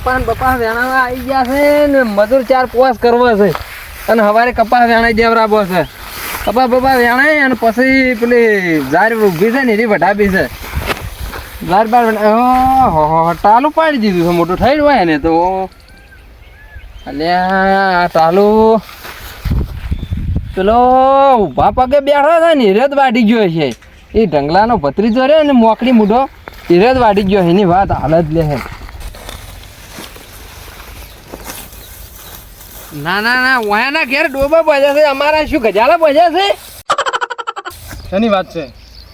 કપાસ બપાસ વેણાવા આવી ગયા છે ને મજૂર 4-5 કરવા છે અને સવારે કપાસ વેણાઈ દેવરાબો છે. કપાસ બપાસ વેણાય અને પછી પેલી ઝાર ઊભી છે ને એની વઢાબી છે. ઝાર બાર ટાલું પાડી દીધું છે મોટું થઈ હોય ને તો અલ્યા ટાલું પેલો ઊભા પગે બેઠો છે ને હિરત વાટી ગયો છે. એ ઢંગલાનો ભત્રીજો રે ને મોકડી મૂઢો હિરત વાટી ગયો એની વાત હાલત લે છે. ના ના ના વાયાના ઘેર ડોબા બજા છે અમારા શું ગજાલા બજા છે. શેની વાત છે?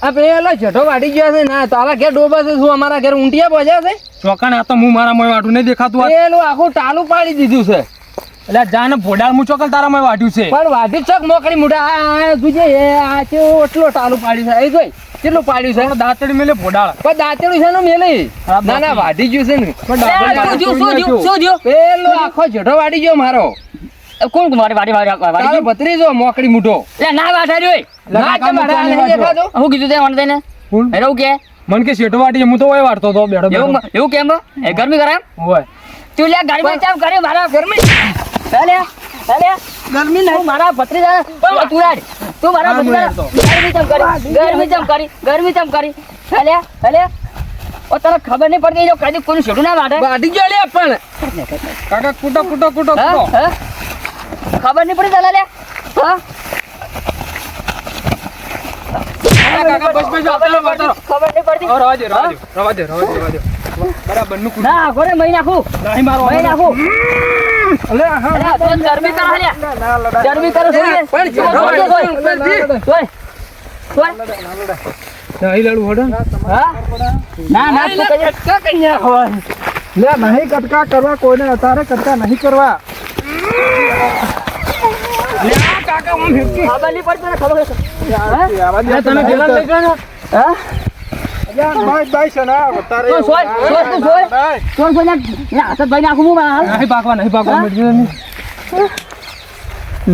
આ પેલો જઠો વાટી ગયો છે ના તારા ઘેર ડોબા છે શું અમારા ઘેર ઊંટિયા બજા છે. ચોકાને આ તો હું મારા મોય વાટું નહીં દેખાતું. પેલું આખું ટાલું પાડી દીધું છે. એટલે જાને ભોડાળ હું ચોકલ તારા મોય વાટ્યું છે. પણ વાટી છક મોકડી મૂઢા આ જોજે આ છે એટલો ટાલું પાડ્યું છે. એ જોઈ કેટલું પાડ્યું છે. દાંતડી મેલે ભોડાળ પણ દાંતેડું છે ને મેલે ના ના વાટી ગયું છે ને પેલો આખો જઠો વાટી ગયો મારો. કોણ વાડી ભત્રીજો મોકડી મૂઢો ના વાટાડ્યો હું કીધું તે મને તેને એવું કે મન કે શેઠો વાટી હું તો ઓય વાળતો હતો બેઠો એવું કેમ ગરમી કરે હોય તું લે ગાડી ચામ કરે મારા ગરમી ગરમી નહીં મારા ભત્રીજા તું મારા ભત્રીજા ગરમી ચમ કરી હલે ઓ તને ખબર નહીં પડતી જો કદી કોનું શેઠું ના વાટી ગયો લે પણ કાકા કૂટો ખબર નહીં પડી તને લે હા ખબર નહીં પડતી રવા દે બરાબર નું ના ઘરે મહી નાખું નહીં મારો મહી નાખું અલે હા ગરમી કરો લે ગરમી કરો પણ નહીં લડું હડો હા ના ના તું કટકા કન્યા હોય લે નહીં કટકા કરવા કોઈને અત્યારે કટકા નહીં કરવા લે કાકા હું હેકી ખબર નહીં પડતી ને ખબર તમે પેલા લઈ ગયો હા ભાઈ છે ને અત્યારે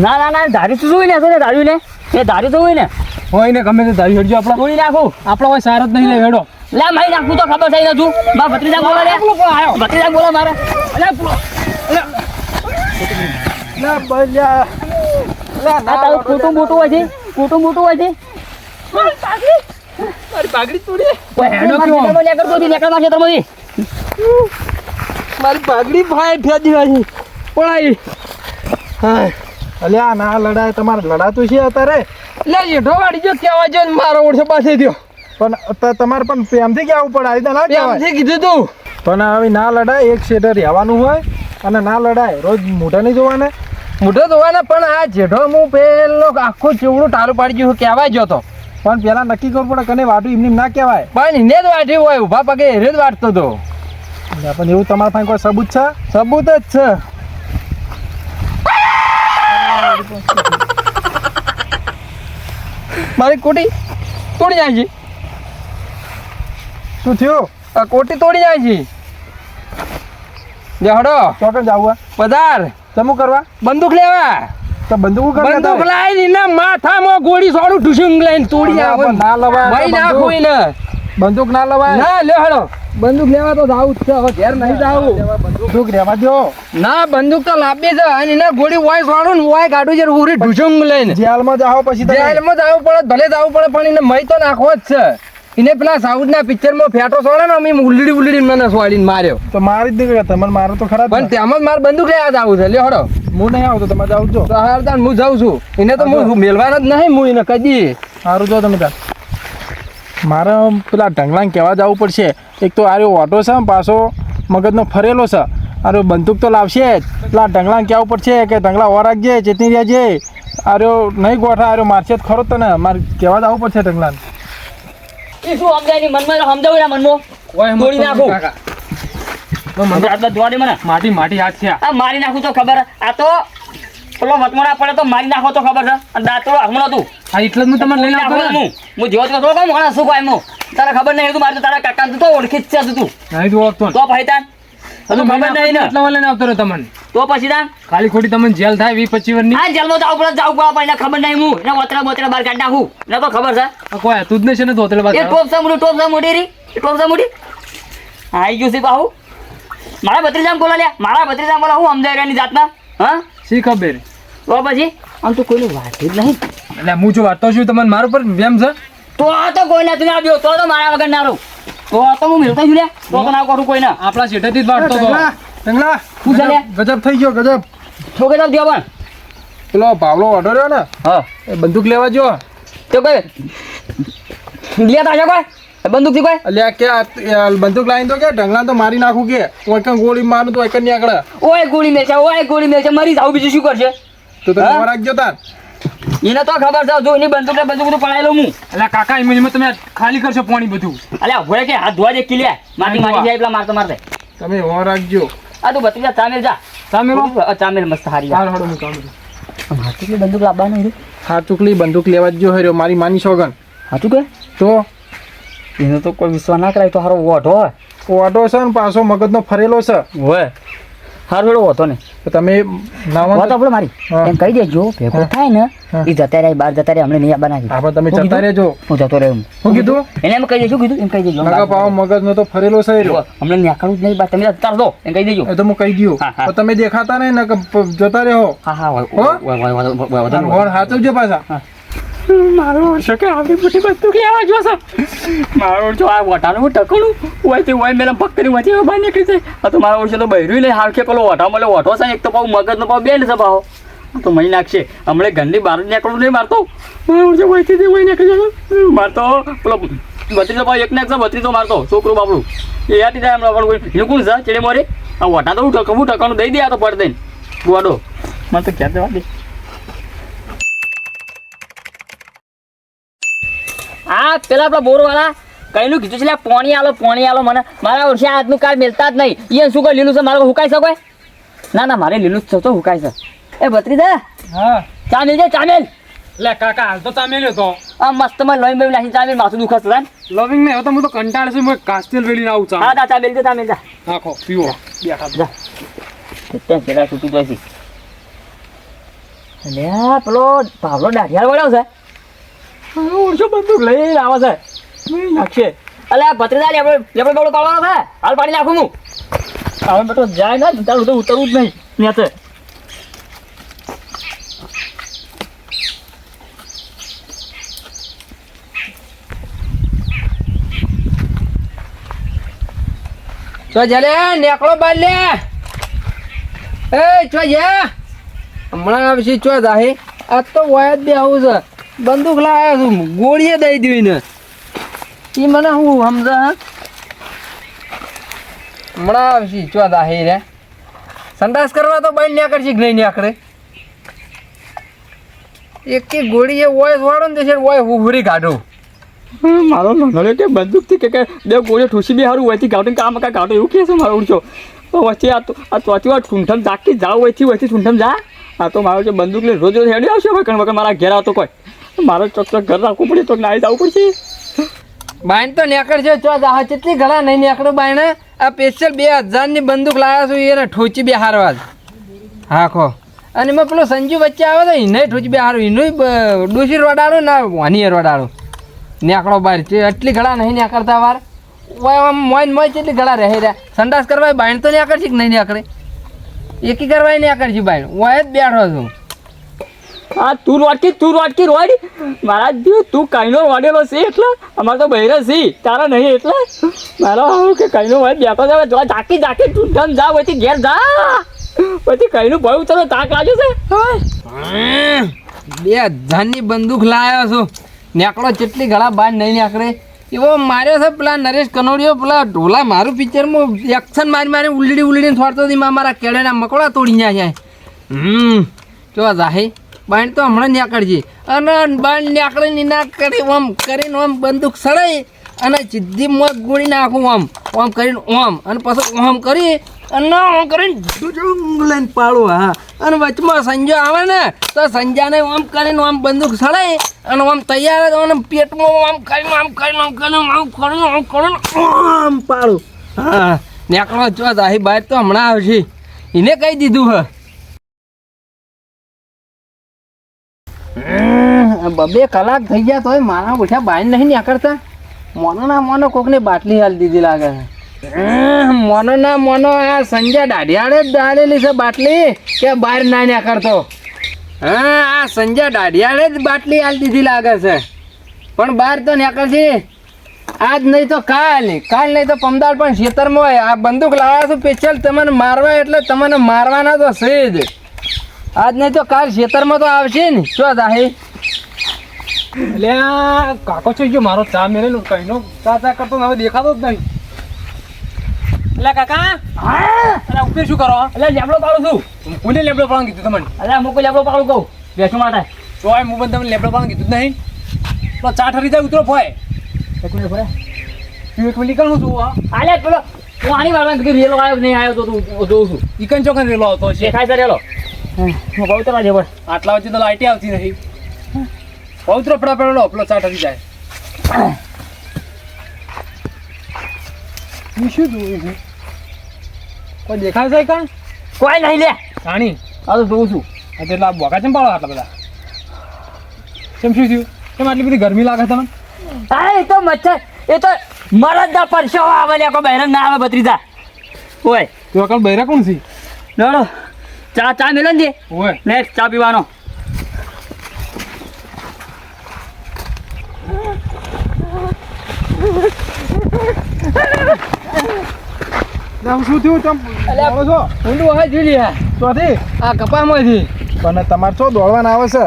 ના ધારી તું જોઈ ને ધાર્યું ને એ ધાર્યું તો હોય ને હોય ને ગમે તે ધારી હેડજો આપણે તોડી નાખું આપણો હોય સાર જ નહીં લે હેડો લે મારી નાખું તો ખબર થઈ તું બા ભત્રીજા બોલો લે ભત્રીજા બોલો મારે તારું કુટુંબ મોટું હોય છે મારી પાઘડી તોડી મારી પાઘડી ભાઈ ફેદી વાળી પડાઈ હા અલ્યા ના લડાય તમારે લડાતું છે અત્યારે લે જેઠો વાડી જો કેવા જો મારો ઓળખો પાસે થયો પણ તમારે પણ પ્રેમથી કહેવું પડે આવી ના કહેવાય એમથી કીધું તું પણ હવે ના લડાય એક શેડે રહેવાનું હોય અને ના લડાય રોજ મોઢા નહીં જોવાને મોઢો ધોવાના પણ આ જેઠો હું પેલો આખું ચેવડું ટાળું પાડી ગયું કહેવાય જો તો પણ પેલા નક્કી કરવું પડે કને વાટું એમને ના કહેવાય પણ એને જ વાટ્યું હોય ઊભા પગે એને જ વાટતો હતો પણ એવું તમારા પાસે કોઈ સબૂત છે? સબૂત જ છે મારી કોટી તોડી જાય છે. શું થયું? આ કોટી તોડી જાય છે. જહડો ચોકડ જાવું પધાર તમું કરવા બંદૂક લેવા તો બંદૂક બંદૂક લાવી એના માથામાં ગોળી સોડું ઢુસુંગ લઈને તોડી આવે ના લવાય ભાઈ નાખું એને બંદૂક ના લવાય ના લે હડો બંદૂક લેવા તો જાવું જ છે હવે ઘેર નહીં જાવું બંદૂક રહેવા દો ના બંદૂક તો લાંબી છે અને એને ગોળી વાય સોડું ને વાય કાઢું છે ઉરી ઢુસુંગ લઈને જેલમાં જાઓ પછી તમે. જેલમાં જવું પડે ભલે જવું પડે પણ એને મય તો નાખવો જ છે. એને પેલા સાઉથના પિક્ચરમાં ફેટો સોડે ને અમે ઉલડી મને સોડીને માર્યો તો મારી જ નહીં તમને મારો તો ખરા જ પણ ને. તેમાં મારે બંદૂક લેવા જવું છે લે હડો હું નહીં આવતો તમે જાવ છો તો હારદાન હું જાઉં છું એને તો હું મેલવાના જ નહીં હું એને કદી સારું જો તમે ત્યાં મારે પેલા ઢંગલાને કહેવા જવું પડશે એક તો આર્યો ઓટો છે પાછો મગજનો ફરેલો છે આર્યો બંદૂક તો લાવશે જ પેલા ઢંગલાને કહેવું પડશે કે ઢંગલા ઓ રાખજે ચેતની રહેજે આર્યો નહીં ગોઠા આર્યો મારશે જ ખરો તને મારે કહેવા જવું પડશે ઢંગલાને એ શું સમજાય નહીં મનમાં સમજાવું ના મનમાં તોડી નાખું મને માટી હાથ છે આ મારી નાખું તો ખબર આ તો પેલો વચમણા પડે તો મારી નાખો તો ખબર છે અને દાંતડો હમણાં તું હા એટલે જ હું તમને લઈને આવતો ને. હું જેવો તો કહું માણસ શું કહે હું તારે ખબર નહીં હતું મારે તો તારા કાકા તો ઓળખી જ છે તું નહીં તો ઓળખતો ને. તો ભાઈ તાન તને ખબર નહીં ને એટલા લઈને આવતો રહ્યો તમને તો પછી તાન ખાલી ખોટી તમને જેલ થાય 20-25 વર્ષની આ જેલમાં જવું પડે પણ એને ખબર નહીં હું એને વતરા બતરા બહાર કાઢી નાખું એને તો ખબર છે કોઈ હતું જ નહીં છે ને ધોતેલા એ ટોપ છે મોટી રી એ ટોપ છે મોટી આવી ગયું છે બાહુ મારા ભત્રીજાને બોલા લ્યા મારા ભત્રીજાને બોલા હું સમજાય એની જાતના હા શી ખબર તો પછી આમ તો કોઈને વાંચ્યું જ નહીં એટલે હું જો વાંચતો છું તમને મારા પર વેમ છે તો આ તો કોઈ નથી આવ્યો તો મારા વગર ના રહું તો હું મિલતો છું લ્યા તો ના કરું કોઈ ના આપણા શેઠેથી જ વાંચતો હતો ટંગલા શું છે લે? ગજબ થઈ ગયો ગજબ. ઠોકે તો દ્યો પણ પેલો ભાવલો ઓર્ડર રહ્યો ને હા એ બંદૂક લેવા જો. તો કોઈ લ્યા તા કોઈ બંદૂક થી કોઈ અલ્યા કે આ બંદૂક લાવીને તો કે ઢંગલા તો મારી નાખું કે કોઈ ગોળી મારું તો એક જ નીકળે. ઓય ગોળી મેલશે મરી જાવ બીજું શું કરશે તો તમે હા? રાખજો તાર. એને તો ખબર છે જો એની બંદૂક બધું પડાયેલો હું એટલે કાકા એમાં તમે ખાલી કરશો પાણી બધું અલ્યા હોય કે હાથ ધોવા દે કિલ્યા માટી જાય પેલા મારતો મારતે તમે હોવા રાખજો. આ તું ભત્રીજા ચામેલ જા ચામેલ મસ્ત હારી હાલ હળો હું કામ કરું. હાથું બંદૂક લાવવાનું હા ચૂકલી બંદૂક લેવા જ જો હર્યો મારી માની સોગન. હાથું કે તો એનો તો કોઈ વિશ્વાસ ના કરાય તો હારો વોઢો હોય ઓટો છે ને પાછો મગજનો ફરેલો છે. હોય હારો થોડો હોતો ને તો તમે નાવા વાત આપણે મારી હા. એમ કહી દેજો ભેગો થાય ને હા. એ જતા રહે બહાર જતા રહે હમણાં નહીં બનાવી આપણે તમે શું જતા કીધું? રહેજો. હું જતો રહ્યો શું કીધું? એને એમ કહી દે શું કીધું એમ કહી દેજો નકા પાવો મગજનો તો ફરેલો છે રહ્યો. હમણાં નીકળવું જ નહીં બા તમે જતા રહો એમ કહી દેજો એ તો હું કહી દઉં. હા, હા. તો તમે દેખાતા નહીં નકર જતા રહો. હા હા અને હોર હાચવજો પાછા. મારો વર્ષો કે આવી મોટી બંદૂક લેવા જો છે મારો જો આ વટાનું હું ટકણું હોય તે હોય મેં પકડી માંથી બહાર નીકળી જાય આ તો મારા વર્ષે તો બહેરું નહીં હાલ કે પેલો વટા મળે વટો છે એક તો પાછું મગજનો પાછું બેન્ડ છે પાછો આ તો મહી નાખશે હમણાં ઘરની બહાર જ નીકળવું નહીં મારતો મારા વર્ષે વહીથી વહી નીકળી જાય મારતો પેલો બત્રીસો પાછું એક ને એક બત્રીસો મારતો છોકરું બાપડું એ હાથી જાય હમણાં પણ કોઈ લુકું છે ચેડે મોરે આ વટા તો હું ટકાનું દઈ દે આ તો પડ દઈને ગોડો મને તો ક્યાં જવા દે આ પેલા આપણા બોરવાળા કઈનું કીધું છે પોણી આલો મને મારા વર્ષે હાથનું કાર્ડ મેળતા જ નહીં એ શું કોઈ લીલું છે મારે હુકાઈ શકે ના મારે લીલું જ છે તો હુકાય છે એ ભત્રીજા હા ચા મેલ ચા મેલ એટલે કાકા હાલ તો તમે લ્યો તો આ મસ્ત માં લોહી બેમ નાખી ચા મેલ માથું દુખે છે લવિંગ ને હવે તો હું તો કંટાળ છે હું કાસ્ટેલ વેલીને આવું છું હા ચા મેલ જા નાખો પીવો બેઠા જા ત્યાં છેડા છૂટી જાય છે અલ્યા પેલો પાવલો દાઢિયાળ વળ્યો છે ઓળશો બંદૂક લઈ આવે છે નાખશે અલ્યા ભત્રીજા લેબડો બળો પાડવાનો છે હાલ પાડી નાખું હું હવે બેટો જાય ને તારું તો ઉતરવું જ નહીં ત્યાં ચો જલે નેકળો બાર લે એ ચો જા હમણાં પછી ચો જાહે આ તો વાય જ બે આવું છે બંદૂક લાવ્યા છું ગોળીએ દઈ દીધી ને એ મને હું સમજા હા હમણાં પછી ચો જાહે રે સંડાસ કરવા તો બાઈ નેકળશે કે નહીં નેકળે એક ગોળી એ વોય વાળો ને છે વોય ઉભરી કાઢો મારો નોનોલે કે બંદૂકથી કે બે ગોળીઓ ઠૂસી બી સારું હોયથી ગાવટીને કામ કા ગાવટો એવું કહે છે મારો ઉડશો તો વચ્ચે આ તોથી ઠૂંઠમ જાગથી જાવ હોયથી ઠૂંઠમ જા આ તો મારો જે બંદૂક લઈને રોજ હેડી આવશે વગર વગર મારા ઘેર આવતો કોઈ મારો ચોક્કસ ઘર રાખવું પડે તો નાઈ જવું પડશે બાઈન તો નેકળશે ચો જાહ કેટલી ઘણા નહીં નેકળો બાઈને આ સ્પેશિયલ 2000 ની બંદૂક લાવ્યા છું એને ઠોચી બે હારવા હા ખો અને એમાં પેલો સંજુ વચ્ચે આવે તો એને ઠોચી બે હારું એનું ડોસી રોડાડો ના વાની રોડાડો નેકળો બાર છે એટલી ઘણા નહીં નેકળતા વાર મોઈન મોઈ કેટલી ઘણા રહે રહ્યા સંડાસ કરવા બાઈન તો નેકળશે કે નહીં નેકળે એકી કરવા નેકળશે બાઈન ઓય જ બેઠો છું હા તું રોટકી રોડ મારા દીવ તું કઈનો વાડેલો છે એટલે અમારે તો બહેરા છે તારા નહીં એટલે મારો આવું કે કઈનો હોય બેઠો છે જો ઝાકી ઠૂંઠમ જા પછી ઘેર જા પછી કઈનું ભય ઉતરો તાક લાગ્યો છે 2000 ની બંદૂક લાવ્યો છું નેકળો કેટલી ઘણા બાર નહીં નેકળે એવો માર્યો છે પેલા નરેશ કનોડિયો પેલા ઢોલા મારું પિક્ચરમાં એક્શન મારી ઉલડીને થોડતો હતી મારા કેળેના મકોડા તોડી જાય જો જાહે બાણ તો હમણાં નીકળશે અને બાણ નીકળીને ના કરી ઓમ કરીને ઓમ બંદૂક સડાઈ અને સીધી મોત ગોળી નાખું ઓમ કરીને ઓમ અને પછી ઓમ કરી અને ઓમ કરીને લઈને પાડું હા અને વચમાં સંજો આવે ને તો સંજાને ઓમ કરીને ઓમ બંદૂક સડાઈ અને ઓમ તૈયાર અને પેટમાં ઓમ કરીને ઓમ પાડું હા નીકળો જો જાહી બહાર તો હમણાં આવશે એને કહી દીધું હ બબે કલાક થઈ ગયા તોય મારા ઓછા બાઈન નહીં નીકળતા મોનો ના મોનો કોકને બાટલી હાલ દીધી લાગે છે મોનો ના મોનો આ સંજય દાઢિયાળે જ ડાળેલી છે બાટલી કે બહાર ના ન્યા કરતો. હા આ સંજય દાઢિયાળે જ બાટલી આલ દીધી લાગે છે પણ બહાર તો નીકળશે આજ નહીં તો કાલ નહીં તો પમદાર પણ ખેતરમાં હોય. આ બંદૂક લાવ્યા છું સ્પેશિયલ તમને મારવા એટલે તમને મારવાના તો છે જ. આજ નહીં તો કાલ ખેતરમાં તો આવશે ને શું થાય. એટલે કાકો છે જો મારો ચા મેળેલો કઈનો ચા કરતો હવે દેખાતો જ નહીં. એટલે કાકા અરે ઉપર શું કરો? એટલે લેબડો પાડું છું. કોને લેબડો પાડવાનું કીધું તમને? એટલે અમુક લેબડો પાડું કહું બેસું માટે. ચોય હું પણ તમને લેબડો પાડવાનું કીધું જ નહીં. તો ચા ઠરી જાય ઉતરો ભોય. એક મિનિટ નીકળું છું. આલે પેલો હું આની વાળવા કે રેલો આવ્યો નહીં આવ્યો તો તું જોઉં છું. ઈકન ચોકન રેલો આવતો છે. દેખાય છે રેલો. હું બહુ તરા જબર. આટલા વચ્ચે તો લાઈટે આવતી નહીં. પવિત્ર પડા પડેલો પેલો ચા ઠરી જાય. શું જોયું છે? કોઈ દેખાય છે કાં? કોઈ નહીં લે. રાણી આ તો જોઉં છું. આ તેટલા બોકા ચમ પાડો આટલા બધા? કેમ શું થયું? કેમ આટલી બધી ગરમી લાગે તમને? હા એ તો મચ્છર એ તો મરદ ના પરસેવો આવે લે કોઈ બહેરન ના આવે ભત્રીજા. ઓય તો કાલ બૈરા કોણ છે? લડો ચા મેલો ને ઓય લે ચા પીવાનો. નામ શું થયું? તમ બોલો છો? ઊંડું હા જોઈ લે ચોથી આ કપામાંથી પણ તમારે છો દોડવાના આવે છે?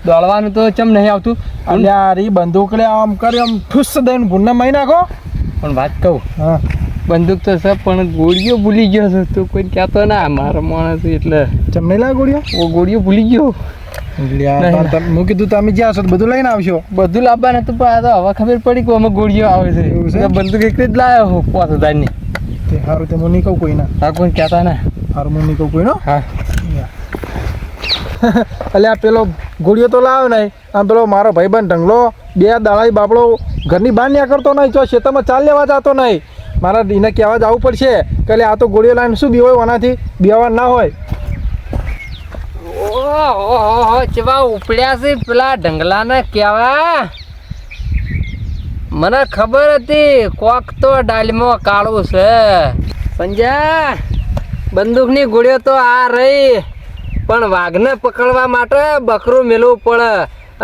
દોડવાનું તો ચમ નહીં આવતું. અલ્યા રી બંદૂક લે આમ કરી આમ ઠુસ દઈને ભૂંડા મારી નાખો. પણ વાત કહું હા બંદૂક તો છે પણ ગોળીઓ ભૂલી ગયો છે. તું કોઈ કહેતો ના મારો માણસ એટલે ચમ નહીં લાગે ગોળીઓ? ઓ ગોળીઓ ભૂલી ગયો. હું કીધું તમે જ્યાં છો તો બધું લઈને આવશો. બધું લાવવાનું હતું પણ આ તો હવે ખબર પડી કે અમે ગોળીઓ આવે છે. એવું છે? એટલે બંદૂક એક જ લાવ્યો હું 5000ની. તે સારું તે હું નહીં કહું કોઈને. હા કોઈ કહેતા ના. સારું હું નહીં કહું કોઈનો. હા અલ્યા પેલો ગોળીઓ તો લાવ્યો નહીં. આમ પેલો મારો ભાઈબંધ ઢંગલો 2 દાડાઈ બાપડો ઘરની બહાર નીકળતો કરતો નહીં. જો ખેતરમાં ચાલ લેવા જતો નહીં. મારા એને કહેવા જવું પડશે કે આ તો ગોળીઓ લાવીને શું બીવાય ઓનાથી? બીવા ના હોય. ઓહો ચેવા ઉપડ્યા છે પેલા ઢંગલાને કહેવા. મને ખબર હતી કોક તો ડાલમાં કાળું છે. સંજય બંદૂકની ગોળીઓ તો આ રહી પણ વાઘને પકડવા માટે બકરું મેળવું પડે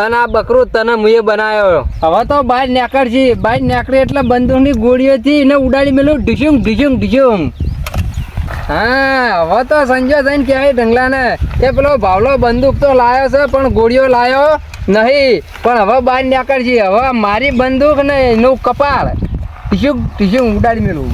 અને આ બકરું તને મુએ બનાવ્યો. હવે તો બહાર નીકળશે. બહાર નીકળે એટલે બંદૂકની ગોળીઓથી એને ઉડાડી મેળવું ઢીસુમ ઢીસુમ ઢીસુમ. હા હવે તો સંજય જઈને કહેવાય ઢંગલાને કે પેલો ભાવલો બંદૂક તો લાવ્યો છે પણ ગોળીઓ લાવ્યો નહીં. પણ હવે બહાર નીકળશે. હવે મારી બંદૂક ને એનું કપાળ ટીસ્યુ ટીસ્યુ ઉડાડી મેળવું.